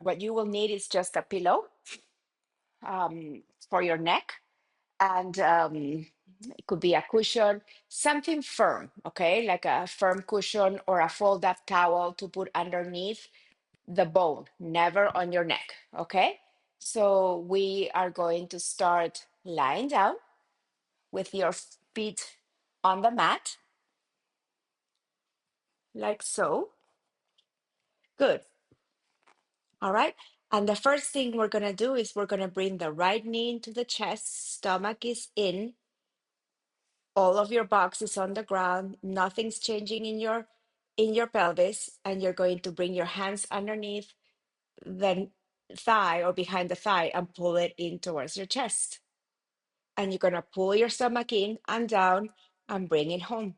what you will need is just a pillow for your neck, and it could be a cushion, something firm, okay, like a firm cushion or a fold-up towel to put underneath the bone, never on your neck, okay? So we are going to start lying down with your feet on the mat, like so. Good. All right. And the first thing we're going to do is we're going to bring the right knee into the chest, stomach is in, all of your box is on the ground, nothing's changing in your pelvis, and you're going to bring your hands underneath the thigh or behind the thigh and pull it in towards your chest. And you're going to pull your stomach in and down and bring it home.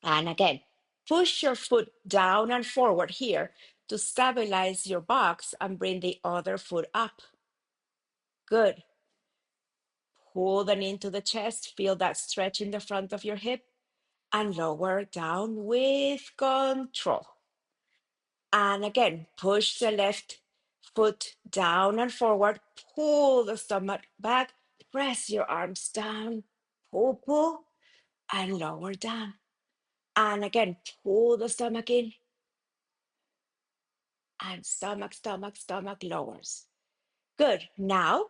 And again, push your foot down and forward here to stabilize your box and bring the other foot up. Good. Pull the knee into the chest. Feel that stretch in the front of your hip and lower down with control. And again, push the left foot down and forward. Pull the stomach back. Press your arms down. Pull, pull, and lower down. And again, pull the stomach in. And stomach, stomach, stomach lowers. Good. Now,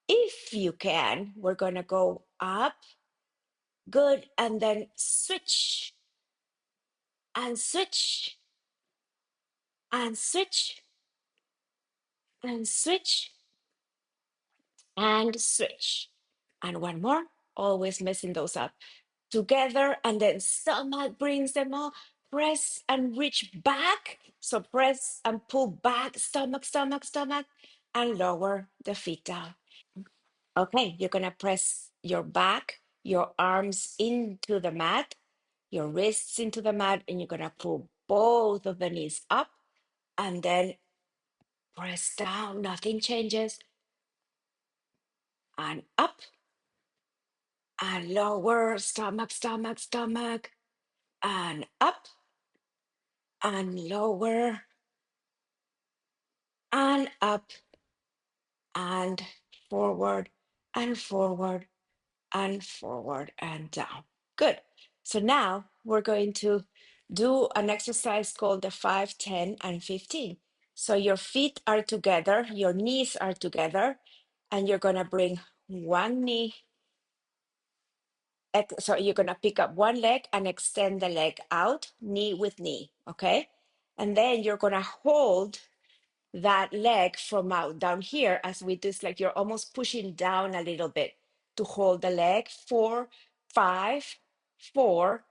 if you can, we're going to go up. Good. And then switch and switch and switch and switch and switch. And one more, always messing those up. Together, and then stomach brings them all. Press and reach back. So press and pull back, stomach, stomach, stomach, and lower the feet down. Okay, you're gonna press your back, your arms into the mat, your wrists into the mat, and you're gonna pull both of the knees up and then press down, nothing changes, and up and lower, stomach, stomach, stomach, and up and lower and up and forward and forward and forward and down. Good. So now we're going to do an exercise called the 5, 10, and 15. So your feet are together, your knees are together, and you're going to bring one knee. So you're going to pick up one leg and extend the leg out, knee with knee, okay? And then you're going to hold that leg from out down here as we do. It's like you're almost pushing down a little bit to hold the leg. 4, 5, 4,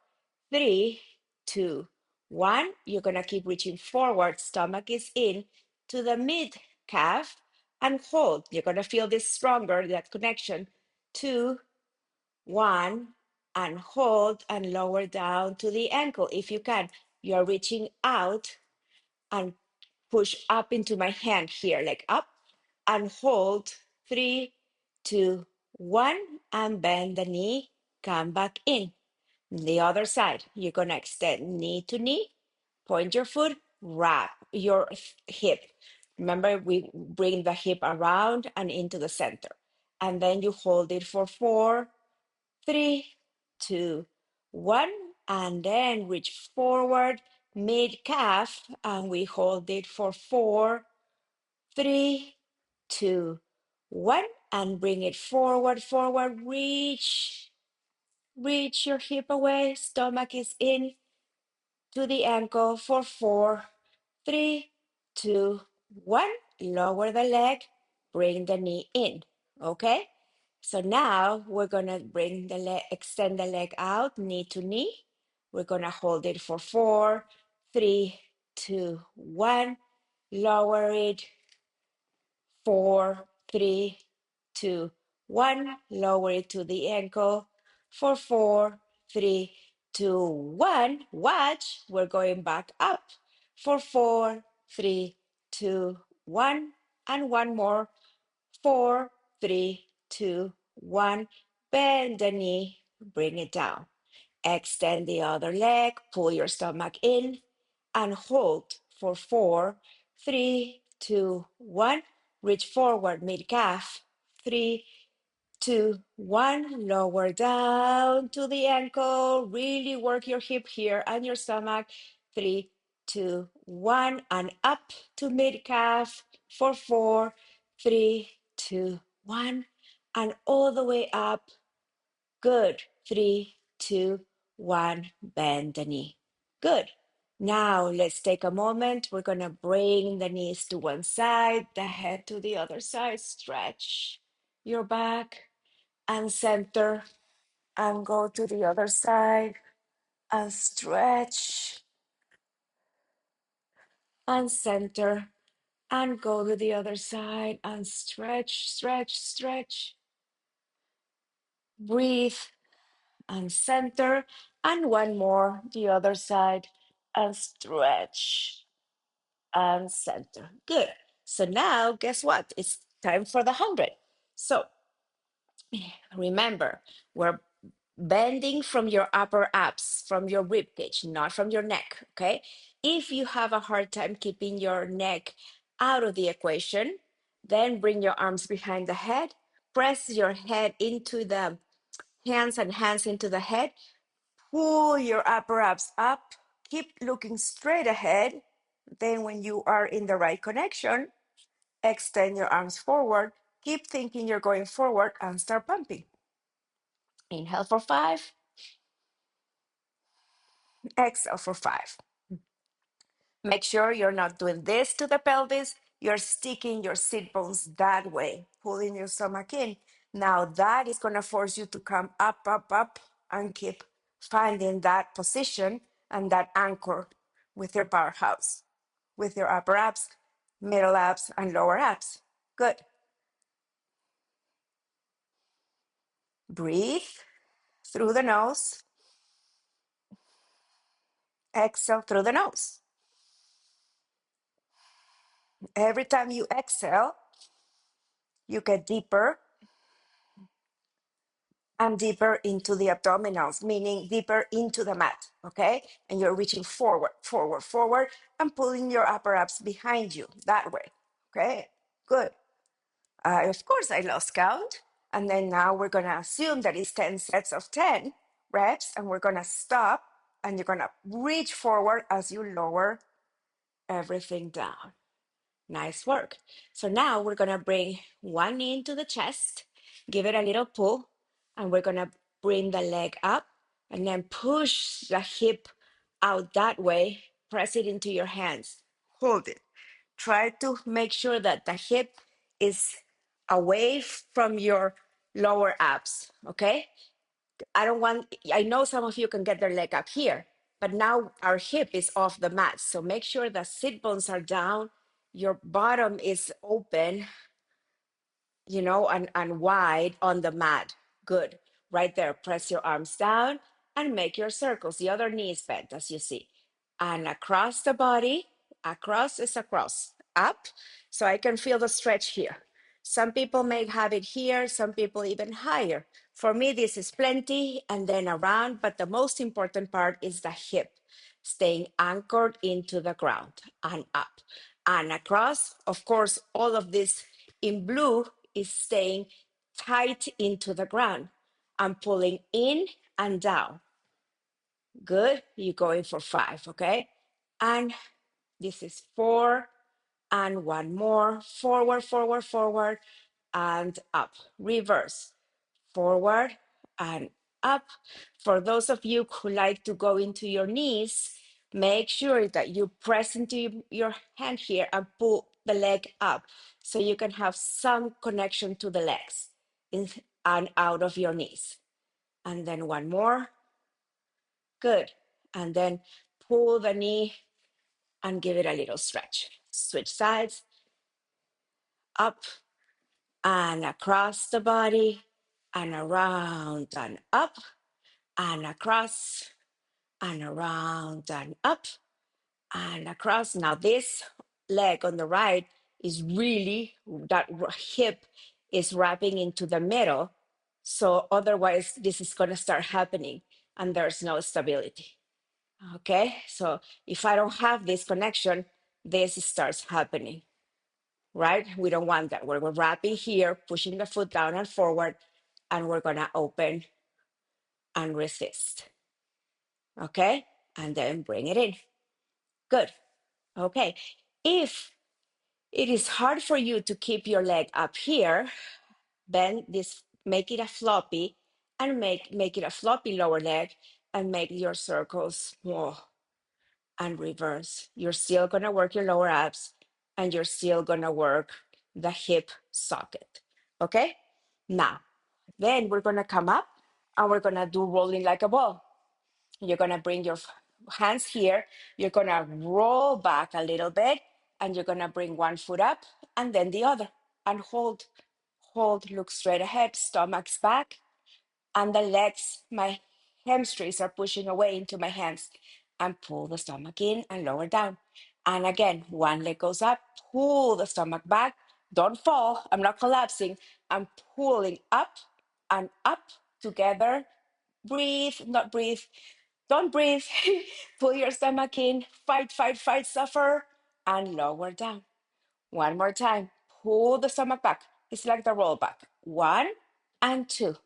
3, 2, 1. You're going to keep reaching forward. Stomach is in to the mid calf and hold. You're going to feel this stronger, that connection. 2, 1, and hold and lower down to the ankle if you can. You're reaching out and push up into my hand here, like up and hold. 3, 2, 1, and bend the knee. Come back in. The other side, you're going to extend knee to knee, point your foot, wrap your hip. Remember, we bring the hip around and into the center. And then you hold it for 4, 3, 2, 1, and then reach forward, mid calf, and we hold it for 4, 3, 2, 1, and bring it forward, forward, reach your hip away, stomach is in to the ankle for 4, 3, 2, 1. Lower the leg, bring the knee in. Okay? So now we're gonna bring the leg, extend the leg out, knee to knee. We're gonna hold it for 4, 3, 2, 1. Lower it. 4, 3, 2, 1. Lower it to the ankle for 4, 3, 2, 1. Watch, we're going back up for 4, 3, 2, 1. And one more. 4, 3, 2, 1. Bend the knee, bring it down. Extend the other leg, pull your stomach in, and hold for 4, 3, 2, 1. Reach forward, mid-calf. 3, 2, 1. Lower down to the ankle. Really work your hip here and your stomach. 3, 2, 1. And up to mid-calf for 4, 3, 2, 1. And all the way up. Good. 3, 2, 1. Bend the knee. Good. Now let's take a moment. We're going to bring the knees to one side, the head to the other side. Stretch your back and center and go to the other side and stretch and center and go to the other side and stretch, stretch, stretch. Breathe and center, and one more, the other side, and stretch and center. Good. So now, guess what? It's time for the 100. So remember, we're bending from your upper abs, from your rib cage, not from your neck, okay? If you have a hard time keeping your neck out of the equation, then bring your arms behind the head, press your head into the hands into the head. Pull your upper abs up. Keep looking straight ahead. Then when you are in the right connection, extend your arms forward. Keep thinking you're going forward and start pumping. Inhale for 5. Exhale for 5. Make sure you're not doing this to the pelvis. You're sticking your sit bones that way, pulling your stomach in. Now that is going to force you to come up, up, up, and keep finding that position and that anchor with your powerhouse, with your upper abs, middle abs, and lower abs. Good. Breathe through the nose. Exhale through the nose. Every time you exhale, you get deeper and deeper into the abdominals, meaning deeper into the mat, okay? And you're reaching forward, forward, forward, and pulling your upper abs behind you that way, okay? Good. Of course, I lost count. And then now we're going to assume that it's 10 sets of 10 reps, and we're going to stop, and you're going to reach forward as you lower everything down. Nice work. So now we're going to bring one knee into the chest, give it a little pull, and we're going to bring the leg up and then push the hip out that way. Press it into your hands. Hold it. Try to make sure that the hip is away from your lower abs, okay? I know some of you can get their leg up here, but now our hip is off the mat. So make sure the sit bones are down, your bottom is open, and wide on the mat. Good. Right there. Press your arms down and make your circles. The other knee is bent, as you see. And across the body, across is across, up. So I can feel the stretch here. Some people may have it here, some people even higher. For me, this is plenty, and then around, but the most important part is the hip, staying anchored into the ground and up and across. Of course, all of this in blue is staying tight into the ground. I'm pulling in and down. Good. You're going for 5, okay? And this is 4, and one more. Forward, forward, forward, and up. Reverse. Forward and up. For those of you who like to go into your knees, make sure that you press into your hand here and pull the leg up so you can have some connection to the legs and out of your knees. And then one more. Good. And then pull the knee and give it a little stretch. Switch sides, up and across the body, and around and up, and across and around and up and across. Now this leg on the right is really, that hip is wrapping into the middle. So otherwise this is going to start happening and there's no stability. Okay, so if I don't have this connection, this starts happening. right? We don't want that. We're wrapping here, pushing the foot down and forward, and we're gonna open and resist. Okay? And then bring it in. Good. Okay. If it is hard for you to keep your leg up here, then this make it a floppy and make it a floppy lower leg and make your circles more and reverse. You're still gonna work your lower abs and you're still gonna work the hip socket. Okay? Now, then we're gonna come up and we're gonna do rolling like a ball. You're gonna bring your hands here. You're gonna roll back a little bit and you're gonna bring one foot up and then the other and hold. Hold, look straight ahead, stomach's back, and the legs, my hamstrings are pushing away into my hands and pull the stomach in and lower down. And again, one leg goes up, pull the stomach back. Don't fall. I'm not collapsing. I'm pulling up and up together. Breathe, not breathe. Don't breathe. Pull your stomach in. Fight, fight, fight, suffer, and lower down. One more time. Pull the stomach back. It's like the roll back. One and two.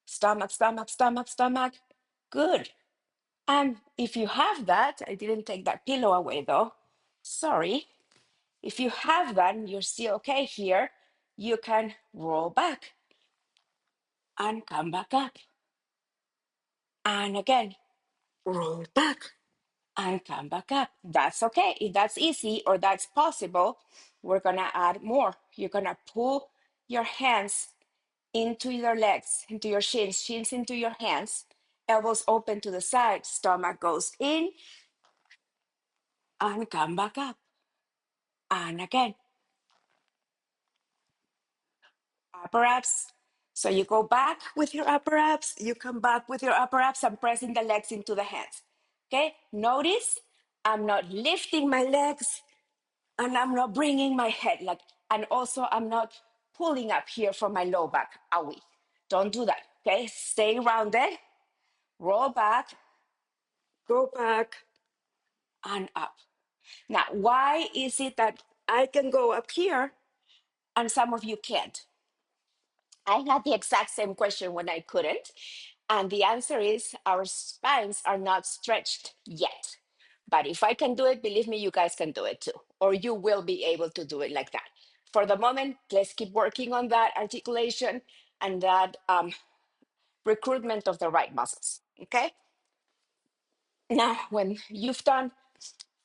Stomach, stomach, stomach, stomach. Good. And if you have that, I didn't take that pillow away though. Sorry. If you have that and you're still okay here, you can roll back and come back up. And again, roll back and come back up. That's okay. If that's easy or that's possible, we're going to add more. You're going to pull your hands into your legs, into your shins, shins into your hands, elbows open to the side, stomach goes in and come back up. And again, upper abs. So you go back with your upper abs, you come back with your upper abs and pressing the legs into the hands. Okay, notice I'm not lifting my legs and I'm not bringing my head like, and also I'm not pulling up here from my low back. Owie. Don't do that. Okay, stay rounded, roll back, go back, and up. Now, why is it that I can go up here and some of you can't? I had the exact same question when I couldn't. And the answer is our spines are not stretched yet. But if I can do it, believe me, you guys can do it too, or you will be able to do it like that. For the moment, let's keep working on that articulation and that recruitment of the right muscles. Okay. Now, when you've done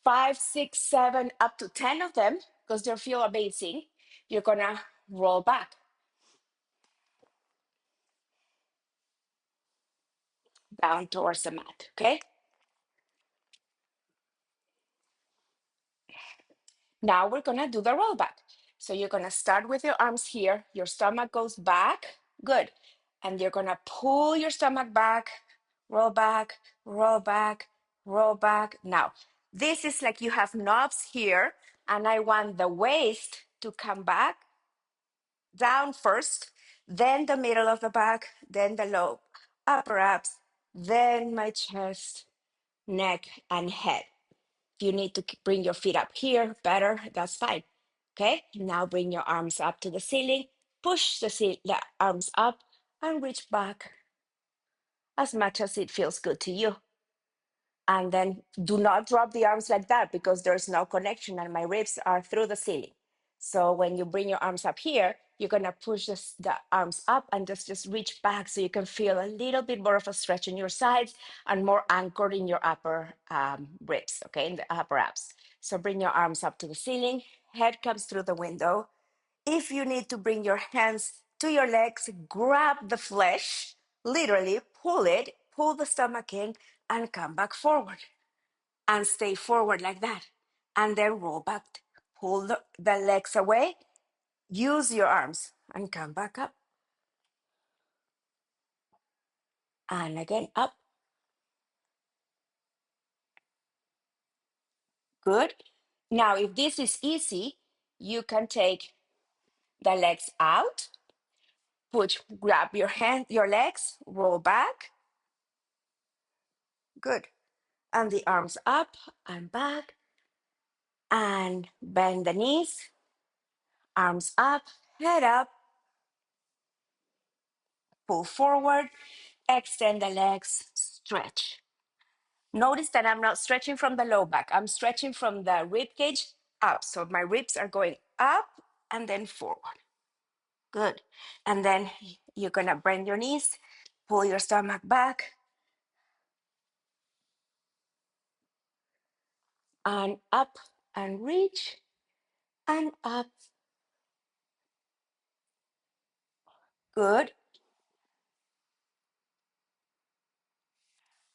5, 6, 7, up to 10 of them, because they feel amazing, you're gonna roll back down towards the mat. Okay. Now we're gonna do the roll back. So you're gonna start with your arms here, your stomach goes back, good. And you're gonna pull your stomach back, roll back, roll back, roll back. Now, this is like you have knobs here, and I want the waist to come back down first, then the middle of the back, then the low upper abs, then my chest, neck, and head. If you need to bring your feet up here, better, that's fine. Okay, now bring your arms up to the ceiling, push the arms up and reach back as much as it feels good to you. And then do not drop the arms like that because there's no connection and my ribs are through the ceiling. So when you bring your arms up here, you're gonna push the arms up and just reach back so you can feel a little bit more of a stretch in your sides and more anchored in your upper ribs, okay, in the upper abs. So bring your arms up to the ceiling, head comes through the window. If you need to bring your hands to your legs, grab the flesh, literally pull it, pull the stomach in, and come back forward. And stay forward like that. And then roll back, pull the legs away, use your arms, and come back up. And again, up. Good. Now, if this is easy, you can take the legs out, grab your legs, roll back. Good. And the arms up and back and bend the knees Arms up, head up, pull forward, extend the legs, stretch. Notice that I'm not stretching from the low back. I'm stretching from the rib cage up. So my ribs are going up and then forward. Good. And then you're going to bend your knees, pull your stomach back, and up and reach, and up. Good.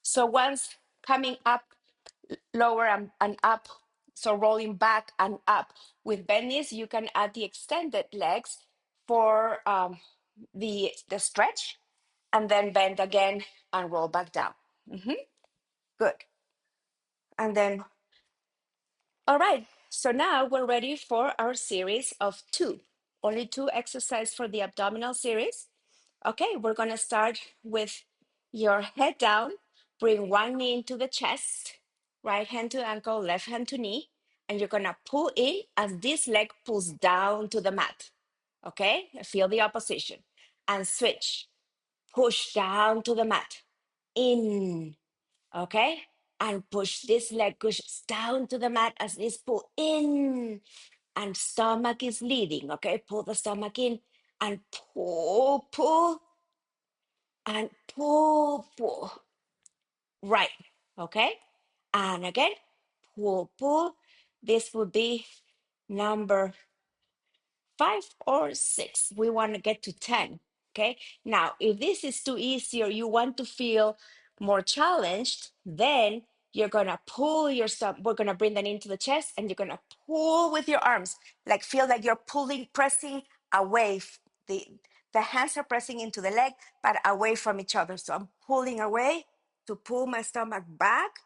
So once coming up, lower and up, so rolling back and up with bend knees, you can add the extended legs for the stretch, and then bend again and roll back down. Good. And then, all right. So now we're ready for our series of two. Only two exercises for the abdominal series. Okay, we're going to start with your head down. Bring one knee into the chest, right hand to ankle, left hand to knee. And you're going to pull in as this leg pulls down to the mat. Okay, feel the opposition. And switch. Push down to the mat. In. Okay, and push this leg pushes down to the mat as this pull in, and stomach is leading. Okay, pull the stomach in and pull, and pull. Right. Okay, and again, pull. This would be number 5 or 6. We want to get to 10. Okay. Now, if this is too easy or you want to feel more challenged, then you're going to pull your stomach. We're going to bring that into the chest and you're going to pull with your arms. Like feel like you're pulling, pressing away. The hands are pressing into the leg, but away from each other. So I'm pulling away to pull my stomach back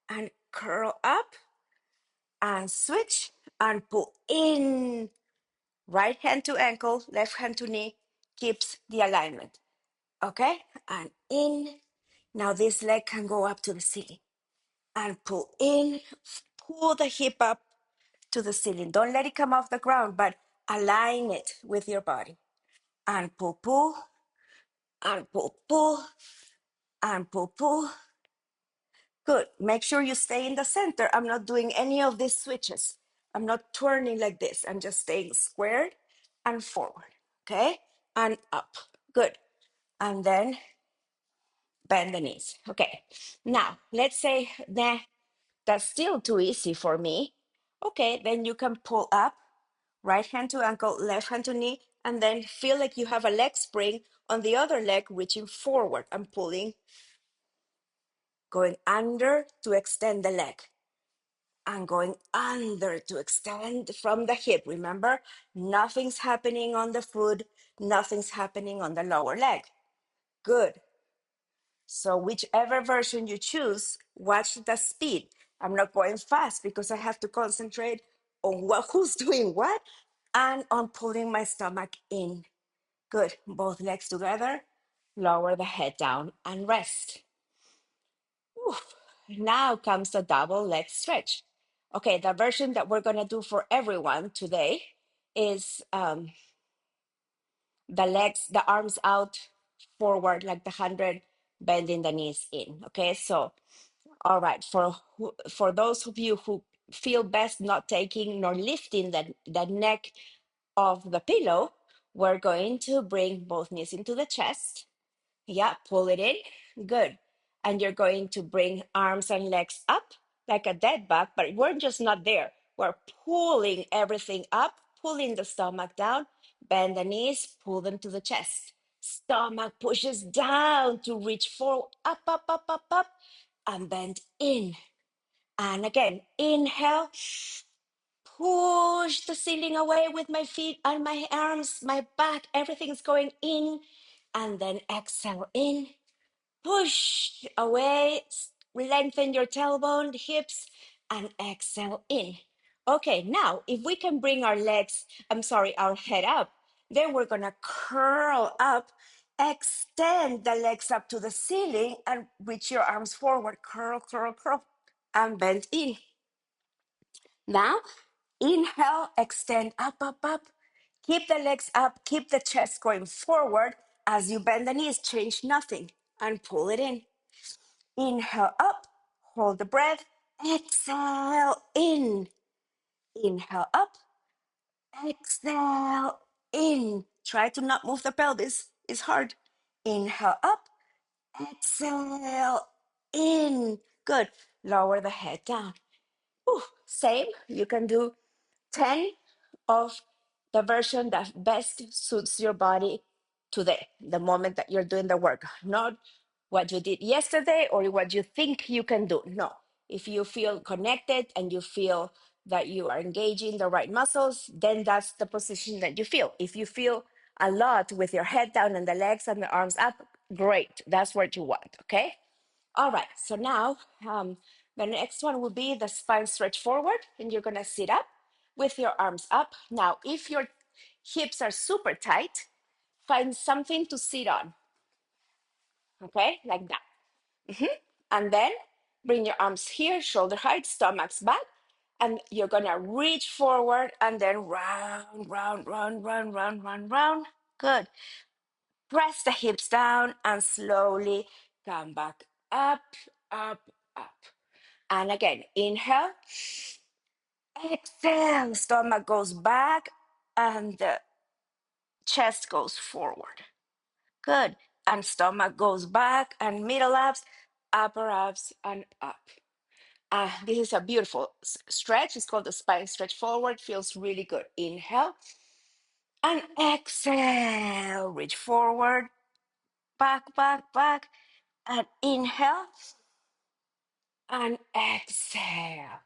and curl up and switch and pull in. Right hand to ankle, left hand to knee, keeps the alignment. Okay, and in. Now this leg can go up to the ceiling. And pull in, pull the hip up to the ceiling. Don't let it come off the ground, but align it with your body. And pull, and pull, and pull. Good. Make sure you stay in the center. I'm not doing any of these switches. I'm not turning like this. I'm just staying squared and forward. Okay? And up. Good. And then bend the knees. Okay. Now, let's say that that's still too easy for me. Okay, then you can pull up, right hand to ankle, left hand to knee, and then feel like you have a leg spring on the other leg, reaching forward and pulling, going under to extend the leg. And going under to extend from the hip. Remember, nothing's happening on the foot, nothing's happening on the lower leg. Good. So whichever version you choose, watch the speed. I'm not going fast because I have to concentrate on who's doing what and on pulling my stomach in. Good. Both legs together. Lower the head down and rest. Oof. Now comes the double leg stretch. Okay, the version that we're going to do for everyone today is the legs, the arms out forward like the 100, bending the knees in. Okay, so all right, for those of you who feel best not taking nor lifting the neck of the pillow, we're going to bring both knees into the chest. Yeah, pull it in. Good. And you're going to bring arms and legs up like a dead bug, but we're just not there. We're pulling everything up, pulling the stomach down, bend the knees, pull them to the chest. Stomach pushes down to reach forward, up, and bend in. And again, inhale, push the ceiling away with my feet and my arms, my back, everything's going in. And then exhale in, push away, lengthen your tailbone, hips, and exhale in. Okay, now if we can bring our head up, then we're gonna curl up, extend the legs up to the ceiling, and reach your arms forward. Curl, and bend in. Now, inhale, extend up. Keep the legs up, keep the chest going forward. As you bend the knees, change nothing and pull it in. Inhale up, hold the breath. Exhale in. Inhale up, exhale in. Try to not move the pelvis, it's hard. Inhale up, exhale in. Good. Lower the head down. Whew. Same, you can do 10 of the version that best suits your body today, the moment that you're doing the work, not what you did yesterday or what you think you can do. No, if you feel connected and you feel that you are engaging the right muscles, then that's the position that you feel. If you feel a lot with your head down and the legs and the arms up, great, that's what you want. Okay. All right, so now the next one will be the spine stretch forward, and you're gonna sit up with your arms up. Now, if your hips are super tight, find something to sit on, okay, like that. And then bring your arms here, shoulder height, stomach's back, and you're gonna reach forward and then round, round, round, round, round, round, round. Good. Press the hips down and slowly come back up, up, up. And again, inhale, exhale, stomach goes back and the chest goes forward. Good. And stomach goes back and middle abs, upper abs, and up. This is a beautiful stretch. It's called the spine stretch forward. Feels really good. Inhale and exhale. Reach forward, back, back, back. And inhale and exhale.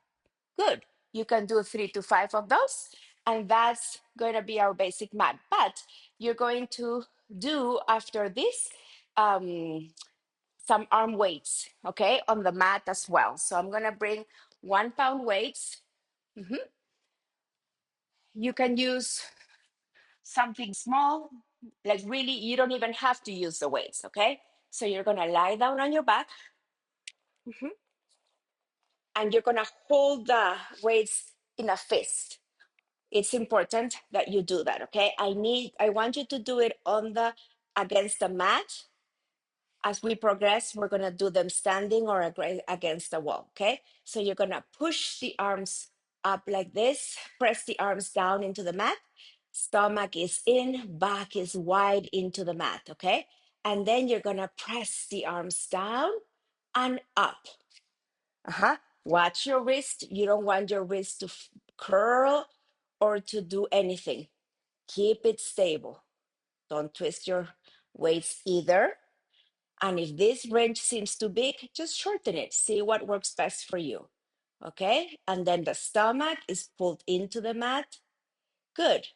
Good. You can do 3 to 5 of those, and that's going to be our basic mat. But you're going to do after this some arm weights, okay, on the mat as well. So I'm going to bring 1 pound weights. Mhm. You can use something small, like really, you don't even have to use the weights, okay? So you're going to lie down on your back. Mhm. And you're going to hold the weights in a fist. It's important that you do that, okay? I want you to do it on the against the mat. As we progress, we're gonna do them standing or against the wall, okay? So you're gonna push the arms up like this, press the arms down into the mat, stomach is in, back is wide into the mat, okay? And then you're gonna press the arms down and up. Uh-huh. Watch your wrist. You don't want your wrist to curl or to do anything. Keep it stable. Don't twist your weights either. And if this range seems too big, just shorten it. See what works best for you. Okay? And then the stomach is pulled into the mat. Good.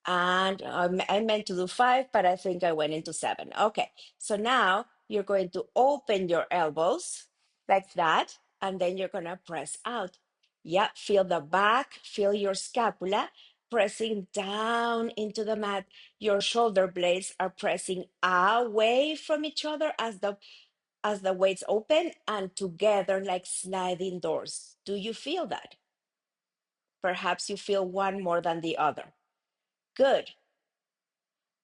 And I meant to do 5, but I think I went into 7. Okay. So now you're going to open your elbows like that. And then you're going to press out. Yeah. Feel the back, feel your scapula pressing down into the mat. Your shoulder blades are pressing away from each other as the weights open and together like sliding doors. Do you feel that? Perhaps you feel one more than the other. Good.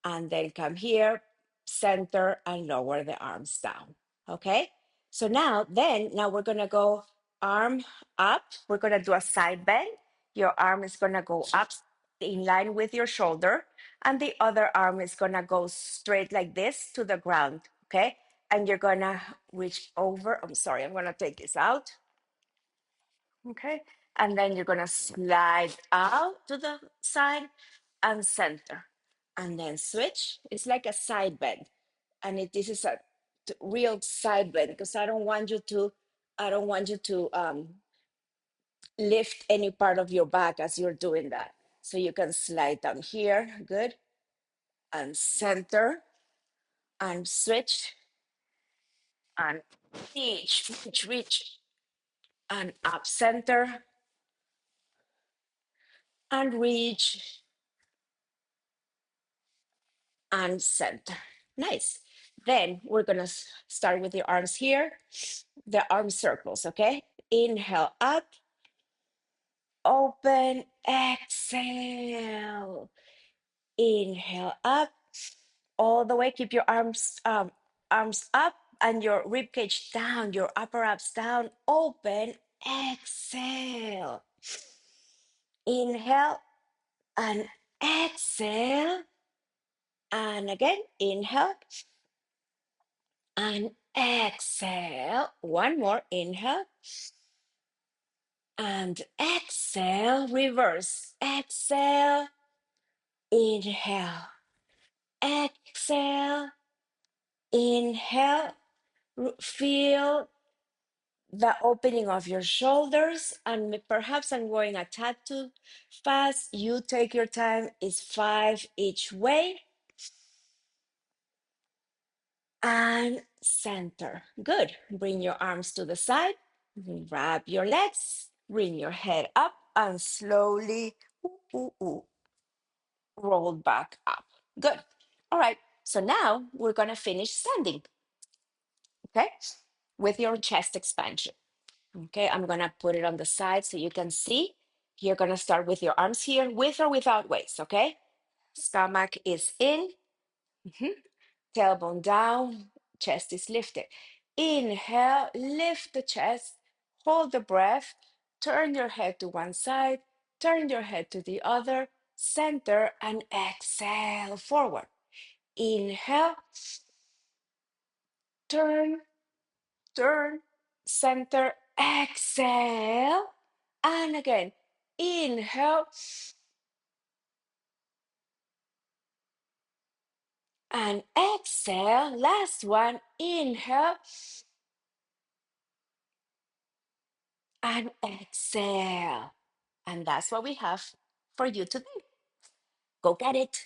And then come here, center, and lower the arms down. Okay? So now we're gonna go arm up. We're gonna do a side bend. Your arm is gonna go up in line with your shoulder, and the other arm is gonna go straight like this to the ground. Okay? And you're gonna reach over. I'm sorry, I'm gonna take this out. Okay? And then you're gonna slide out to the side and center. And then switch. It's like a side bend. And this is a real side bend because I don't want you to lift any part of your back as you're doing that. So you can slide down here, good, and center, and switch, and reach, and up center, and reach, and center. Nice. Then we're gonna start with your arms here, the arm circles, okay? Inhale up, open, exhale. Inhale up all the way. Keep your arms up and your rib cage down, your upper abs down, open. Exhale. Inhale and exhale. And again, inhale and exhale. One more, inhale and exhale. Reverse. Exhale, inhale, exhale, inhale. Feel the opening of your shoulders, and perhaps I'm going a tad too fast. You take your time. It's 5 each way. And center. Good. Bring your arms to the side. Wrap your legs. Bring your head up and slowly roll back up. Good. All right. So now we're going to finish standing, okay, with your chest expansion. Okay. I'm going to put it on the side so you can see. You're going to start with your arms here, with or without weights, okay? Stomach is in. Mhm. Tailbone down, chest is lifted. Inhale, lift the chest, hold the breath, turn your head to one side, turn your head to the other, center, and exhale forward. Inhale, turn, turn, center, exhale. And again, inhale and exhale. Last one, inhale and exhale. And that's what we have for you today. Go get it.